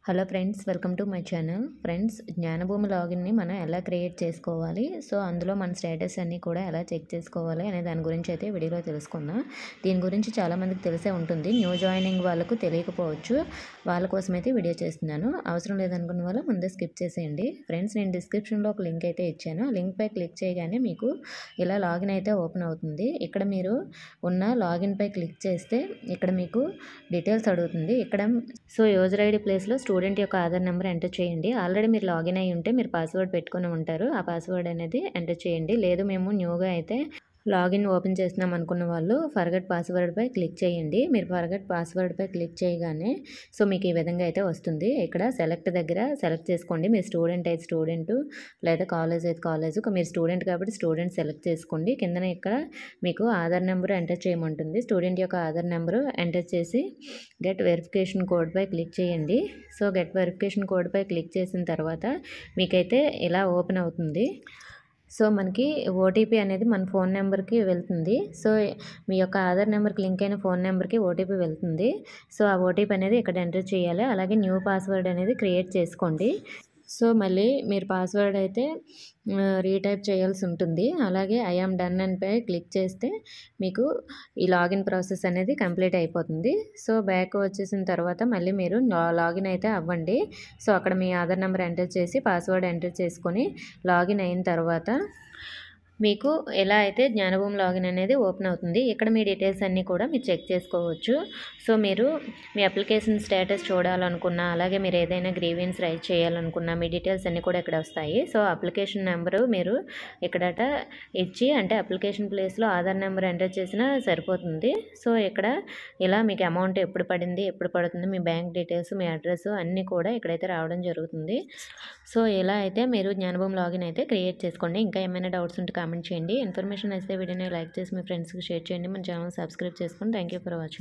Hello friends, welcome to my channel. Friends, Jnanabhumi లాగిన్ని మనం ఎలా క్రియేట్ చేసుకోవాలి, సో అందులో మన స్టేటస్ అన్నీ కూడా ఎలా చెక్ చేసుకోవాలి అనే దాని గురించి అయితే వీడియోలో తెలుసుకుందాం. దీని గురించి చాలామందికి తెలిసే ఉంటుంది, న్యూ జాయినింగ్ వాళ్ళకు తెలియకపోవచ్చు. వాళ్ళ కోసం అయితే వీడియో చేస్తున్నాను. అవసరం లేదనుకున్న వాళ్ళు ముందే స్కిప్ చేసేయండి. ఫ్రెండ్స్, నేను డిస్క్రిప్షన్లో ఒక లింక్ అయితే ఇచ్చాను. లింక్పై క్లిక్ చేయగానే మీకు ఇలా లాగిన్ అయితే ఓపెన్ అవుతుంది. ఇక్కడ మీరు ఉన్న లాగిన్పై క్లిక్ చేస్తే ఇక్కడ మీకు డీటెయిల్స్ అడుగుతుంది. ఇక్కడ సో యూజర్ ఐడి ప్లేస్లో స్టూడెంట్ యొక్క ఆధార్ నెంబర్ ఎంటర్ చేయండి. ఆల్రెడీ మీరు లాగిన్ అయ్యి ఉంటే మీరు పాస్వర్డ్ పెట్టుకొని ఉంటారు. ఆ పాస్వర్డ్ అనేది ఎంటర్ చేయండి. లేదు మేము న్యూగా అయితే లాగిన్ ఓపెన్ చేస్తున్నాం అనుకున్న వాళ్ళు ఫర్గెట్ పాస్వర్డ్పై క్లిక్ చేయండి. మీరు ఫర్గెట్ పాస్వర్డ్పై క్లిక్ చేయగానే సో మీకు ఈ విధంగా అయితే వస్తుంది. ఇక్కడ సెలెక్ట్ దగ్గర సెలెక్ట్ చేసుకోండి. మీరు స్టూడెంట్ అయితే స్టూడెంట్, లేదా కాలేజ్ అయితే కాలేజ్. మీరు స్టూడెంట్ కాబట్టి స్టూడెంట్ సెలెక్ట్ చేసుకోండి. కిందన ఇక్కడ మీకు ఆధార్ నెంబర్ ఎంటర్ చేయమంటుంది. స్టూడెంట్ యొక్క ఆధార్ నెంబరు ఎంటర్ చేసి గెట్ వెరిఫికేషన్ కోడ్పై క్లిక్ చేయండి. సో గెట్ వెరిఫికేషన్ కోడ్పై క్లిక్ చేసిన తర్వాత మీకైతే ఇలా ఓపెన్ అవుతుంది. సో మనకి ఓటీపీ అనేది మన ఫోన్ నెంబర్కి వెళ్తుంది. సో మీ యొక్క ఆధార్ నెంబర్కి లింక్ అయిన ఫోన్ నెంబర్కి ఓటీపీ వెళ్తుంది. సో ఆ ఓటీపీ అనేది ఇక్కడ ఎంటర్ చేయాలి. అలాగే న్యూ పాస్వర్డ్ అనేది క్రియేట్ చేసుకోండి. సో మళ్ళీ మీరు పాస్వర్డ్ అయితే రీటైప్ చేయాల్సి ఉంటుంది. అలాగే ఐ యామ్ డన్ అనిపై క్లిక్ చేస్తే మీకు ఈ లాగిన్ ప్రాసెస్ అనేది కంప్లీట్ అయిపోతుంది. సో బ్యాక్ వచ్చేసిన తర్వాత మళ్ళీ మీరు లాగిన్ అయితే అవ్వండి. సో అక్కడ మీ ఆధార్ నెంబర్ ఎంటర్ చేసి పాస్వర్డ్ ఎంటర్ చేసుకొని లాగిన్ అయిన తర్వాత మీకు ఎలా అయితే జ్ఞానభూమి లాగిన్ అనేది ఓపెన్ అవుతుంది. ఇక్కడ మీ డీటెయిల్స్ అన్నీ కూడా మీరు చెక్ చేసుకోవచ్చు. సో మీరు మీ అప్లికేషన్ స్టేటస్ చూడాలనుకున్నా, అలాగే మీరు ఏదైనా గ్రీవెన్స్ రైజ్ చేయాలనుకున్నా మీ డీటెయిల్స్ అన్నీ కూడా ఇక్కడ వస్తాయి. సో అప్లికేషన్ నెంబరు మీరు ఇక్కడట ఇచ్చి, అంటే అప్లికేషన్ ప్లేస్లో ఆధార్ నెంబర్ ఎంటర్ చేసినా సరిపోతుంది. సో ఇక్కడ ఇలా మీకు అమౌంట్ ఎప్పుడు పడింది, ఎప్పుడు పడుతుంది, మీ బ్యాంక్ డీటెయిల్స్, మీ అడ్రస్ అన్నీ కూడా ఇక్కడైతే రావడం జరుగుతుంది. సో ఇలా అయితే మీరు జ్ఞానభూమి లాగిన్ అయితే క్రియేట్ చేసుకోండి. ఇంకా ఏమైనా డౌట్స్ ఉంటే కామెంట్ చేయండి. ఇన్ఫర్మేషన్ అయితే వీడియోని లైక్ చేసి మీ ఫ్రెండ్స్కి షేర్ చేయండి. మన ఛానల్ సబ్స్క్రైబ్ చేసుకోండి. Thank you for watching.